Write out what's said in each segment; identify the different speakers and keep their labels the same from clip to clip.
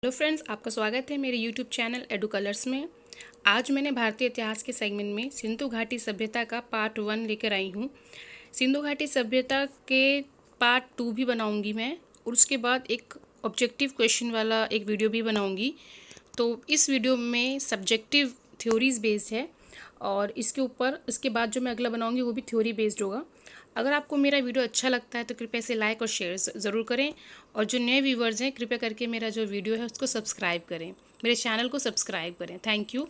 Speaker 1: Hello friends, आपका स्वागत है मेरे यूट्यूब चैनल एडू कलर्स में। आज मैंने भारतीय इतिहास के सेगमेंट में सिंधु घाटी सभ्यता का पार्ट 1 लेकर आई हूँ। सिंधु घाटी सभ्यता के पार्ट 2 भी बनाऊंगी मैं, और उसके बाद एक ऑब्जेक्टिव क्वेश्चन वाला एक वीडियो भी बनाऊंगी। तो इस वीडियो में सब्जेक्टिव थ्योरीज बेस्ड है, और इसके बाद जो मैं अगला बनाऊंगी वो भी थ्योरी बेस्ड होगा। अगर आपको मेरा वीडियो अच्छा लगता है तो कृपया से लाइक और शेयर ज़रूर करें, और जो नए व्यूवर्स हैं कृपया करके मेरा जो वीडियो है उसको सब्सक्राइब करें, मेरे चैनल को सब्सक्राइब करें। Thank you.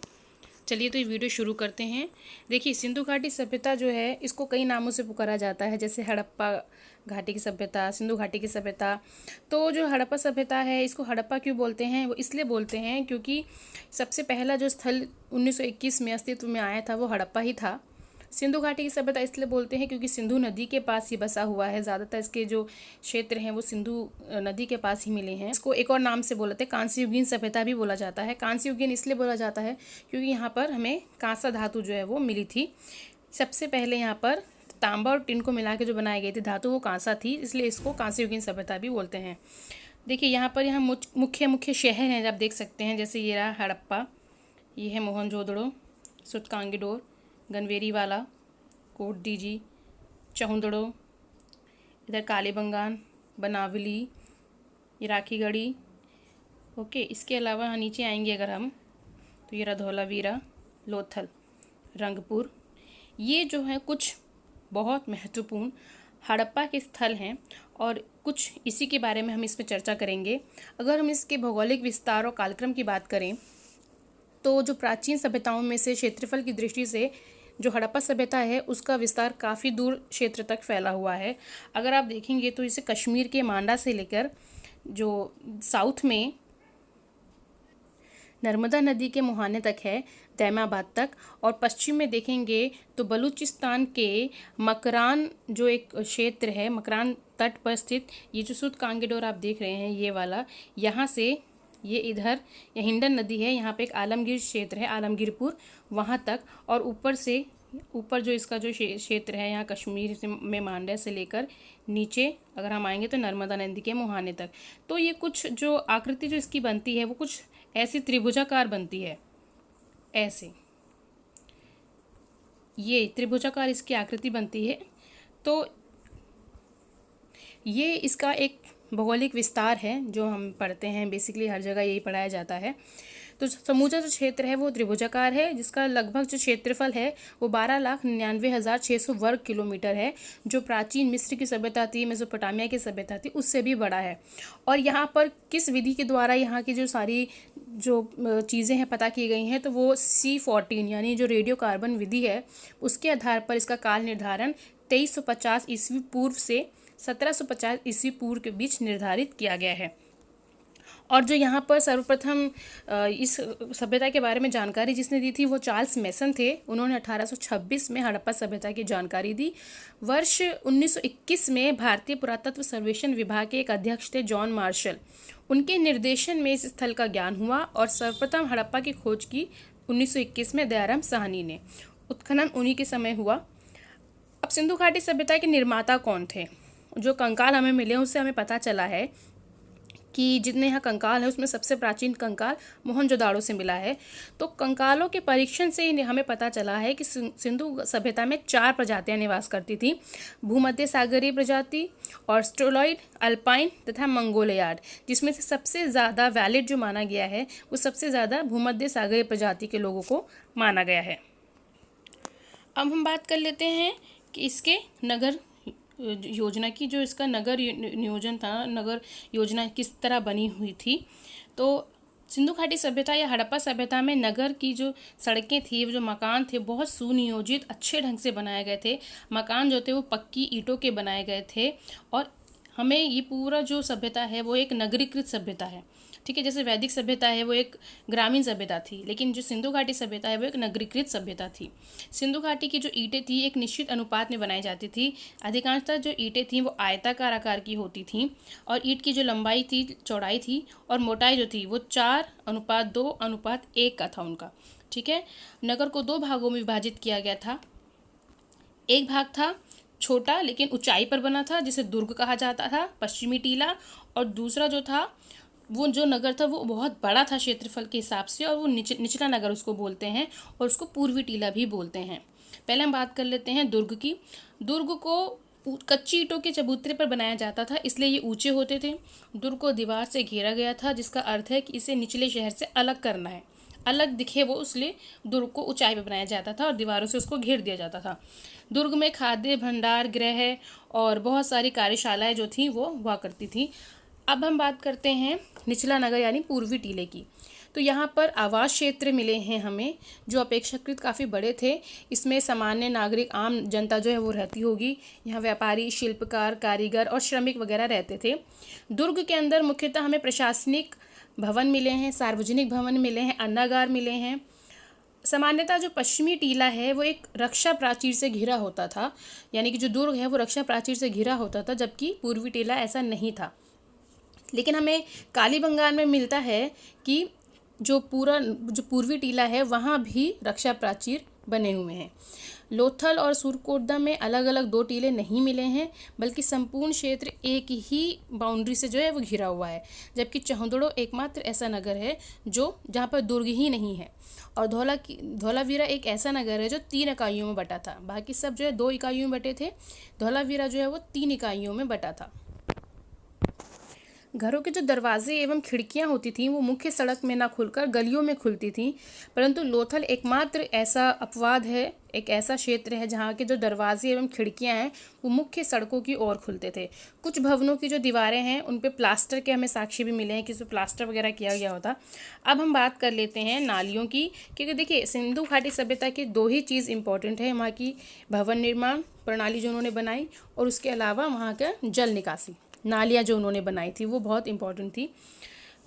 Speaker 1: चलिए तो ये वीडियो शुरू करते हैं। देखिए, सिंधु घाटी सभ्यता जो है इसको कई नामों से पुकारा जाता है, जैसे हड़प्पा घाटी की सभ्यता, सिंधु घाटी की सभ्यता। तो जो हड़प्पा सभ्यता है इसको हड़प्पा क्यों बोलते हैं? वो इसलिए बोलते हैं क्योंकि सबसे पहला जो स्थल 1921 में अस्तित्व में आया था वो हड़प्पा ही था। सिंधु घाटी की सभ्यता इसलिए बोलते हैं क्योंकि सिंधु नदी के पास ही बसा हुआ है। ज़्यादातर इसके जो क्षेत्र हैं वो सिंधु नदी के पास ही मिले हैं। इसको एक और नाम से बोलते हैं कांस्ययुगीन सभ्यता भी बोला जाता है। कांस्ययुगीन इसलिए बोला जाता है क्योंकि यहाँ पर हमें कांसा धातु जो है वो मिली थी। सबसे पहले यहाँ पर तांबा और टिन को मिला के जो बनाई गई थी धातु वो कांसा थी, इसलिए इसको कांस्ययुगीन सभ्यता भी बोलते हैं। देखिए, यहाँ मुख्य शहर हैं, आप देख सकते हैं। जैसे ये रहा हड़प्पा, ये है मोहनजोदड़ो, सुतकांगीडोर, गनवेरीवाला, कोटडीजी, चहुंदड़ो, इधर कालीबंगान, बनावली, ये राखीगढ़ी। ओके, इसके अलावा नीचे आएंगे अगर हम, तो ये रहा धौलावीरा, लोथल, रंगपुर। ये जो है कुछ बहुत महत्वपूर्ण हड़प्पा के स्थल हैं, और कुछ इसी के बारे में हम इसमें चर्चा करेंगे। अगर हम इसके भौगोलिक विस्तार और कालक्रम की बात करें तो जो प्राचीन सभ्यताओं में से क्षेत्रफल की दृष्टि से जो हड़प्पा सभ्यता है उसका विस्तार काफ़ी दूर क्षेत्र तक फैला हुआ है। अगर आप देखेंगे तो इसे कश्मीर के मांडा से लेकर जो साउथ में नर्मदा नदी के मुहाने तक है, दैमाबाद तक, और पश्चिम में देखेंगे तो बलूचिस्तान के मकरान जो एक क्षेत्र है, मकरान तट पर स्थित ये जो सुत कांगीडोर आप देख रहे हैं ये वाला, यहाँ से ये इधर ये हिंडन नदी है, यहाँ पे एक आलमगीर क्षेत्र है, आलमगीरपुर, वहाँ तक, और ऊपर जो इसका जो क्षेत्र है यहाँ कश्मीर में मांडा से लेकर नीचे अगर हम आएंगे तो नर्मदा नदी के मुहाने तक। तो ये कुछ जो आकृति जो इसकी बनती है वो कुछ ऐसी त्रिभुजाकार बनती है, ऐसे ये त्रिभुजाकार इसकी आकृति बनती है। तो ये इसका एक भौगोलिक विस्तार है जो हम पढ़ते हैं, बेसिकली हर जगह यही पढ़ाया जाता है। तो समूचा जो क्षेत्र है वो त्रिभुजाकार है, जिसका लगभग जो क्षेत्रफल है वो 12,99,600 वर्ग किलोमीटर है, जो प्राचीन मिस्र की सभ्यता थी, मेसोपोटामिया की सभ्यता थी, उससे भी बड़ा है। और यहाँ पर किस विधि के द्वारा यहाँ की जो सारी जो चीज़ें हैं पता की गई हैं, तो वो C14 यानी जो रेडियो कार्बन विधि है उसके आधार पर इसका काल निर्धारण 2350 ईस्वी पूर्व से 1750 ईस्वी पूर्व के बीच निर्धारित किया गया है। और जो यहाँ पर सर्वप्रथम इस सभ्यता के बारे में जानकारी जिसने दी थी वो चार्ल्स मेसन थे। उन्होंने 1826 में हड़प्पा सभ्यता की जानकारी दी। वर्ष 1921 में भारतीय पुरातत्व सर्वेक्षण विभाग के एक अध्यक्ष थे जॉन मार्शल, उनके निर्देशन में इस स्थल का ज्ञान हुआ, और सर्वप्रथम हड़प्पा की खोज की 1921 में दयाराम साहनी ने। उत्खनन उन्हीं के समय हुआ। अब सिंधु घाटी सभ्यता के निर्माता कौन थे? जो कंकाल हमें मिले उससे हमें पता चला है कि जितने यहाँ कंकाल हैं उसमें सबसे प्राचीन कंकाल मोहनजोदाड़ो से मिला है। तो कंकालों के परीक्षण से हमें पता चला है कि सिंधु सभ्यता में 4 प्रजातियाँ निवास करती थी: भूमध्य सागरीय प्रजाति, ऑस्ट्रेलॉइड, अल्पाइन तथा मंगोलियाड, जिसमें से सबसे ज़्यादा वैलिड जो माना गया है वो सबसे ज़्यादा भूमध्य सागरीय प्रजाति के लोगों को माना गया है। अब हम बात कर लेते हैं कि इसके नगर योजना की, जो इसका नगर नियोजन था, नगर योजना किस तरह बनी हुई थी। तो सिंधु घाटी सभ्यता या हड़प्पा सभ्यता में नगर की जो सड़कें थी, जो मकान थे, बहुत सुनियोजित अच्छे ढंग से बनाए गए थे। मकान जो थे वो पक्की ईंटों के बनाए गए थे, और हमें ये पूरा जो सभ्यता है वो एक नगरीकृत सभ्यता है। ठीक है, जैसे वैदिक सभ्यता है वो एक ग्रामीण सभ्यता थी, लेकिन जो सिंधु घाटी सभ्यता है वो एक नगरीकृत सभ्यता थी। सिंधु घाटी की जो ईंटें थी एक निश्चित अनुपात में बनाई जाती थी। अधिकांशतः जो ईंटें थी वो आयताकार आकार की होती थीं, और ईंट की जो लंबाई थी, चौड़ाई थी, और मोटाई जो थी वो 4:2:1 का था उनका। ठीक है, नगर को 2 भागों में विभाजित किया गया था। एक भाग था छोटा लेकिन ऊंचाई पर बना था, जिसे दुर्ग कहा जाता था, पश्चिमी टीला, और दूसरा जो था वो जो नगर था वो बहुत बड़ा था क्षेत्रफल के हिसाब से, और वो निचला नगर उसको बोलते हैं, और उसको पूर्वी टीला भी बोलते हैं। पहले हम बात कर लेते हैं दुर्ग की। दुर्ग को कच्ची ईंटों के चबूतरे पर बनाया जाता था, इसलिए ये ऊंचे होते थे। दुर्ग को दीवार से घेरा गया था, जिसका अर्थ है कि इसे निचले शहर से अलग करना है, अलग दिखे वो, इसलिए दुर्ग को ऊंचाई पर बनाया जाता था और दीवारों से उसको घेर दिया जाता था। दुर्ग में खाद्य भंडार गृह और बहुत सारी कार्यशालाएं जो थी वो हुआ करती थी। अब हम बात करते हैं निचला नगर यानी पूर्वी टीले की। तो यहाँ पर आवास क्षेत्र मिले हैं हमें, जो अपेक्षाकृत काफ़ी बड़े थे। इसमें सामान्य नागरिक, आम जनता जो है वो रहती होगी। यहाँ व्यापारी, शिल्पकार, कारीगर और श्रमिक वगैरह रहते थे। दुर्ग के अंदर मुख्यतः हमें प्रशासनिक भवन मिले हैं, सार्वजनिक भवन मिले हैं, अन्नागार मिले हैं। सामान्यतः जो पश्चिमी टीला है वो एक रक्षा प्राचीर से घिरा होता था, यानी कि जो दुर्ग है वो रक्षा प्राचीर से घिरा होता था, जबकि पूर्वी टीला ऐसा नहीं था। लेकिन हमें कालीबंगान में मिलता है कि जो पूर्वी टीला है वहाँ भी रक्षा प्राचीर बने हुए हैं। लोथल और सुरकोटदा में अलग अलग 2 टीले नहीं मिले हैं, बल्कि संपूर्ण क्षेत्र एक ही बाउंड्री से जो है वो घिरा हुआ है। जबकि चौंदड़ो एकमात्र ऐसा नगर है जो जहाँ पर दुर्ग ही नहीं है। और धौलावीरा एक ऐसा नगर है जो 3 इकाइयों में बटा था। बाकी सब जो है 2 इकाइयों में बटे थे, धौलावीरा जो है वो 3 इकाइयों में बटा था। घरों के जो दरवाजे एवं खिड़कियां होती थीं वो मुख्य सड़क में ना खुलकर गलियों में खुलती थीं, परंतु लोथल एकमात्र ऐसा अपवाद है, एक ऐसा क्षेत्र है जहाँ के जो दरवाजे एवं खिड़कियां हैं वो मुख्य सड़कों की ओर खुलते थे। कुछ भवनों की जो दीवारें हैं उन पे प्लास्टर के हमें साक्ष्य भी मिले हैं कि इसमें प्लास्टर वगैरह किया गया होता। अब हम बात कर लेते हैं नालियों की, क्योंकि देखिए सिंधु घाटी सभ्यता की 2 ही चीज़ इंपॉर्टेंट है, वहाँ की भवन निर्माण प्रणाली जो उन्होंने बनाई, और उसके अलावा वहाँ का जल निकासी, नालियाँ जो उन्होंने बनाई थी वो बहुत इंपॉर्टेंट थी।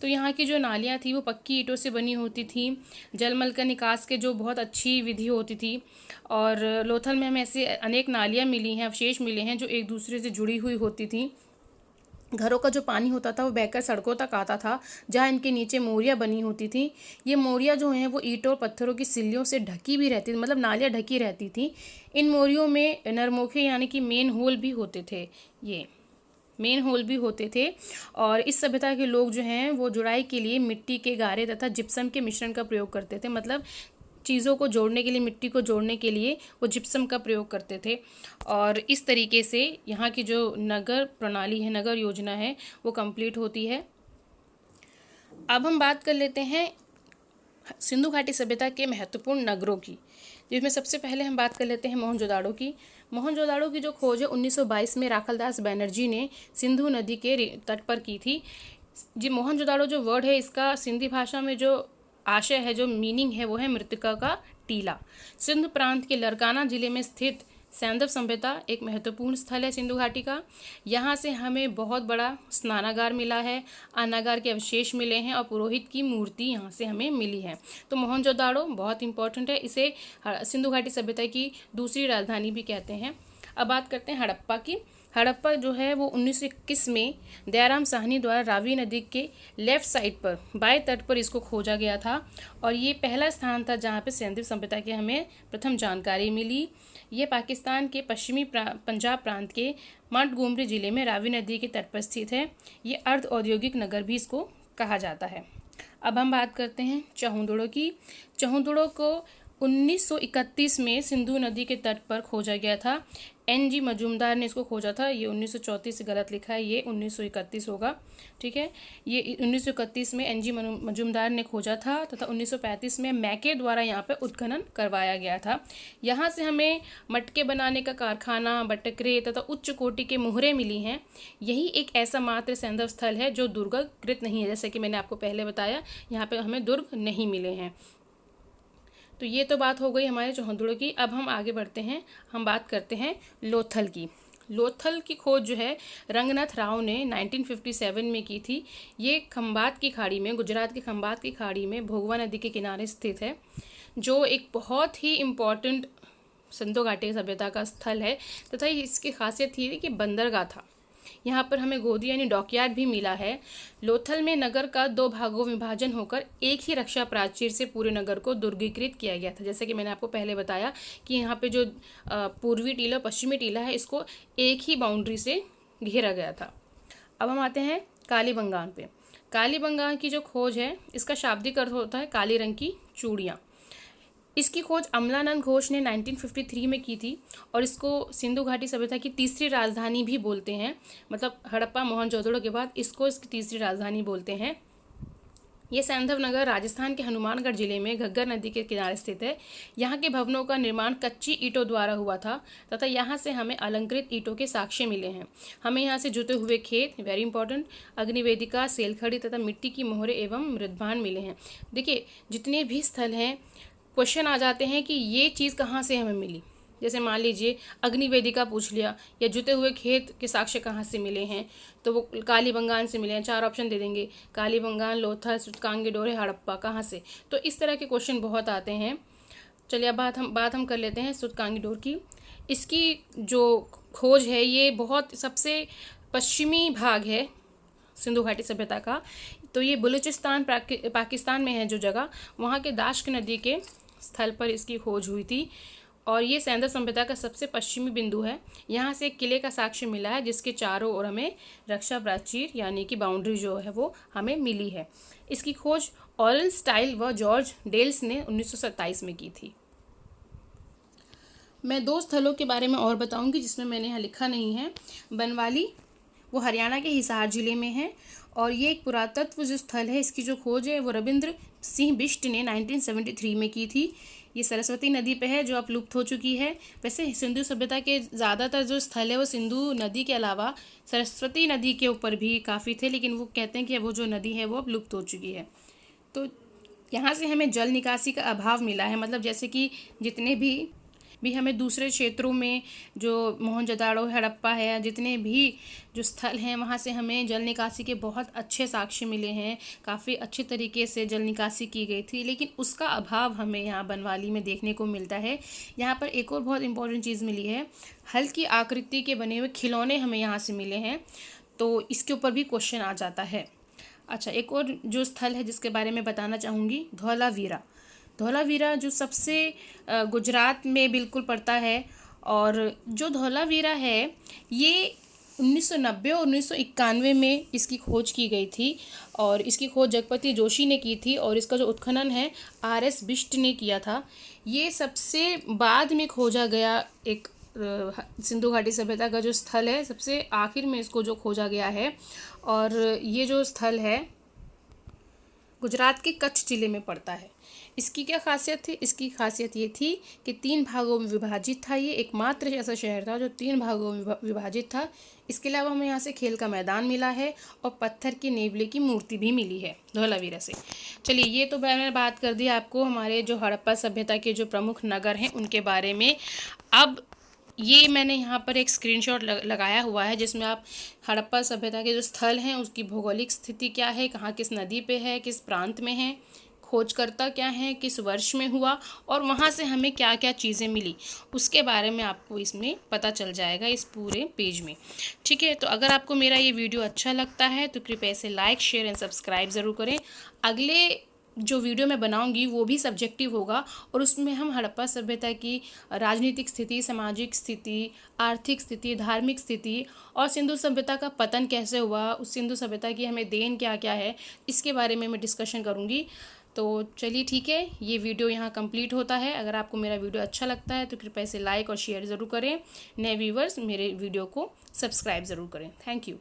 Speaker 1: तो यहाँ की जो नालियाँ थी वो पक्की ईंटों से बनी होती थी। जलमल का निकास के जो बहुत अच्छी विधि होती थी। और लोथल में हमें ऐसे अनेक नालियाँ मिली हैं, अवशेष मिले हैं जो एक दूसरे से जुड़ी हुई होती थी। घरों का जो पानी होता था वो बहकर सड़कों तक आता था, जहाँ इनके नीचे मोरियाँ बनी होती थी। ये मोरियाँ जो हैं वो ईंटों और पत्थरों की सिल्लियों से ढकी भी रहती थी, मतलब नालियाँ ढकी रहती थी। इन मोरियों में नरमोखे यानी कि मेन होल भी होते थे, ये मेन होल भी होते थे। और इस सभ्यता के लोग जो हैं वो जुड़ाई के लिए मिट्टी के गारे तथा जिप्सम के मिश्रण का प्रयोग करते थे, मतलब चीज़ों को जोड़ने के लिए, मिट्टी को जोड़ने के लिए वो जिप्सम का प्रयोग करते थे। और इस तरीके से यहाँ की जो नगर प्रणाली है, नगर योजना है, वो कंप्लीट होती है। अब हम बात कर लेते हैं सिंधु घाटी सभ्यता के महत्वपूर्ण नगरों की, जिसमें सबसे पहले हम बात कर लेते हैं मोहनजोदाड़ो की। मोहनजोदाड़ो की जो खोज है 1922 में राखलदास बनर्जी ने सिंधु नदी के तट पर की थी। जी, मोहनजोदाड़ो जो वर्ड है इसका सिंधी भाषा में जो आशय है, जो मीनिंग है, वो है मृतिका का टीला। सिंध प्रांत के लरकाना जिले में स्थित सैंधव सभ्यता एक महत्वपूर्ण स्थल है सिंधु घाटी का। यहाँ से हमें बहुत बड़ा स्नानागार मिला है, अन्नागार के अवशेष मिले हैं और पुरोहित की मूर्ति यहाँ से हमें मिली है। तो मोहनजोदाड़ो बहुत इंपॉर्टेंट है, इसे सिंधु घाटी सभ्यता की दूसरी राजधानी भी कहते हैं। अब बात करते हैं हड़प्पा की। हड़प्पा जो है वो 1921 में दयाराम साहनी द्वारा रावी नदी के लेफ्ट साइड पर बाएं तट पर इसको खोजा गया था, और ये पहला स्थान था जहाँ पे सैंधव सभ्यता की हमें प्रथम जानकारी मिली। ये पाकिस्तान के पश्चिमी पंजाब प्रांत के मांटगोमरी जिले में रावी नदी के तट पर स्थित है। ये अर्ध औद्योगिक नगर भी इसको कहा जाता है। अब हम बात करते हैं चौंदड़ो की। चौंदड़ो को 1931 में सिंधु नदी के तट पर खोजा गया था। NG मजूमदार ने इसको खोजा था। ये 1934 से गलत लिखा है, ये 1931 होगा, ठीक है। ये 1931 में NG मजूमदार ने खोजा था तथा 1935 में मैके द्वारा यहाँ पे उत्खनन करवाया गया था। यहाँ से हमें मटके बनाने का कारखाना, बटकरे तथा उच्च कोटि के मुहरे मिली हैं। यही एक ऐसा मात्र सैंधव स्थल है जो दुर्गकृत नहीं है, जैसे कि मैंने आपको पहले बताया, यहाँ पे हमें दुर्ग नहीं मिले हैं। तो ये तो बात हो गई हमारे चौंदड़ो की। अब हम आगे बढ़ते हैं, हम बात करते हैं लोथल की। लोथल की खोज जो है रंगनाथ राव ने 1957 में की थी। ये खंबात की खाड़ी में, गुजरात के खंबात की खाड़ी में भोगवा नदी के किनारे स्थित है, जो एक बहुत ही इम्पॉर्टेंट सिंधु घाटी सभ्यता का स्थल है तथा इसकी खासियत थी कि बंदरगाह था। यहाँ पर हमें गोदी यानी डॉकयार्ड भी मिला है। लोथल में नगर का 2 भागों विभाजन होकर एक ही रक्षा प्राचीर से पूरे नगर को दुर्गीकृत किया गया था। जैसे कि मैंने आपको पहले बताया कि यहाँ पे जो पूर्वी टीला पश्चिमी टीला है, इसको एक ही बाउंड्री से घेरा गया था। अब हम आते हैं कालीबंगान पे। कालीबंगान की जो खोज है, इसका शाब्दिक अर्थ होता है काले रंग की चूड़ियाँ। इसकी खोज अमलानंद घोष ने 1953 में की थी और इसको सिंधु घाटी सभ्यता की तीसरी राजधानी भी बोलते हैं। मतलब हड़प्पा मोहनजोदड़ो के बाद इसको इसकी तीसरी राजधानी बोलते हैं। ये सैंधव नगर राजस्थान के हनुमानगढ़ जिले में घग्गर नदी के किनारे स्थित है। यहाँ के भवनों का निर्माण कच्ची ईंटों द्वारा हुआ था तथा यहाँ से हमें अलंकृत ईंटों के साक्ष्य मिले हैं। हमें यहाँ से जुते हुए खेत, वेरी इंपॉर्टेंट, अग्निवेदिका, सेलखड़ी तथा मिट्टी की मोहरें एवं मृदभान मिले हैं। देखिए, जितने भी स्थल हैं, क्वेश्चन आ जाते हैं कि ये चीज़ कहाँ से हमें मिली। जैसे मान लीजिए अग्निवेदिका पूछ लिया या जुते हुए खेत के साक्ष्य कहाँ से मिले हैं, तो वो कालीबंगान से मिले हैं। 4 ऑप्शन दे देंगे, कालीबंगान, लोथल, सूतकांगीडोरे, हड़प्पा, कहाँ से। तो इस तरह के क्वेश्चन बहुत आते हैं। चलिए अब बात हम कर लेते हैं सूतकांगीडोर की। इसकी जो खोज है ये बहुत सबसे पश्चिमी भाग है सिंधु घाटी सभ्यता का। तो ये बलूचिस्तान पाकिस्तान में है जो जगह, वहाँ के दाश्क नदी के स्थल पर इसकी खोज हुई थी और ये सैंधव सभ्यता का सबसे पश्चिमी बिंदु है। यहाँ से एक किले का साक्ष्य मिला है जिसके चारों ओर हमें रक्षा प्राचीर यानी कि बाउंड्री जो है वो हमें मिली है। इसकी खोज ऑलन स्टाइल व जॉर्ज डेल्स ने 1927 में की थी। मैं 2 स्थलों के बारे में और बताऊंगी जिसमें मैंने यहाँ लिखा नहीं है। बनवाली, वो हरियाणा के हिसार जिले में है और ये एक पुरातत्व जो स्थल है, इसकी जो खोज है वो रविंद्र सिंह बिष्ट ने 1973 में की थी। ये सरस्वती नदी पे है जो अब लुप्त हो चुकी है। वैसे सिंधु सभ्यता के ज़्यादातर जो स्थल है वो सिंधु नदी के अलावा सरस्वती नदी के ऊपर भी काफ़ी थे, लेकिन वो कहते हैं कि वो जो नदी है वो अब लुप्त हो चुकी है। तो यहाँ से हमें जल निकासी का अभाव मिला है। मतलब जैसे कि जितने भी हमें दूसरे क्षेत्रों में जो मोहनजोदड़ो, हड़प्पा है, जितने भी जो स्थल हैं वहाँ से हमें जल निकासी के बहुत अच्छे साक्ष्य मिले हैं। काफ़ी अच्छे तरीके से जल निकासी की गई थी, लेकिन उसका अभाव हमें यहाँ बनवाली में देखने को मिलता है। यहाँ पर एक और बहुत इंपॉर्टेंट चीज़ मिली है, हल की आकृति के बने हुए खिलौने हमें यहाँ से मिले हैं। तो इसके ऊपर भी क्वेश्चन आ जाता है। अच्छा, एक और जो स्थल है जिसके बारे में बताना चाहूँगी, धौलावीरा। धौलावीरा जो सबसे गुजरात में बिल्कुल पड़ता है और जो धौलावीरा है ये 1990 और 1991 में इसकी खोज की गई थी और इसकी खोज जगपति जोशी ने की थी और इसका जो उत्खनन है RS बिष्ट ने किया था। ये सबसे बाद में खोजा गया एक सिंधु घाटी सभ्यता का जो स्थल है, सबसे आखिर में इसको जो खोजा गया है और ये जो स्थल है गुजरात के कच्छ जिले में पड़ता है। इसकी क्या खासियत थी? इसकी खासियत ये थी कि 3 भागों में विभाजित था। ये एकमात्र ऐसा शहर था जो 3 भागों में विभाजित था। इसके अलावा हमें यहाँ से खेल का मैदान मिला है और पत्थर की नेवले की मूर्ति भी मिली है धौलावीरा से। चलिए, ये तो मैंने बात कर दी आपको हमारे जो हड़प्पा सभ्यता के जो प्रमुख नगर हैं उनके बारे में। अब ये मैंने यहाँ पर एक स्क्रीनशॉट लगाया हुआ है जिसमें आप हड़प्पा सभ्यता के जो स्थल हैं उसकी भौगोलिक स्थिति क्या है, कहाँ किस नदी पे है, किस प्रांत में है, खोजकर्ता क्या है, किस वर्ष में हुआ और वहाँ से हमें क्या क्या चीज़ें मिली, उसके बारे में आपको इसमें पता चल जाएगा इस पूरे पेज में। ठीक है, तो अगर आपको मेरा ये वीडियो अच्छा लगता है तो कृपया इसे लाइक, शेयर एंड सब्सक्राइब ज़रूर करें। अगले जो वीडियो मैं बनाऊंगी वो भी सब्जेक्टिव होगा और उसमें हम हड़प्पा सभ्यता की राजनीतिक स्थिति, सामाजिक स्थिति, आर्थिक स्थिति, धार्मिक स्थिति और सिंधु सभ्यता का पतन कैसे हुआ, उस सिंधु सभ्यता की हमें देन क्या क्या है, इसके बारे में मैं डिस्कशन करूंगी। तो चलिए ठीक है, ये वीडियो यहाँ कंप्लीट होता है। अगर आपको मेरा वीडियो अच्छा लगता है तो कृपया इसे लाइक और शेयर ज़रूर करें। नए व्यूवर्स मेरे वीडियो को सब्सक्राइब ज़रूर करें। Thank you.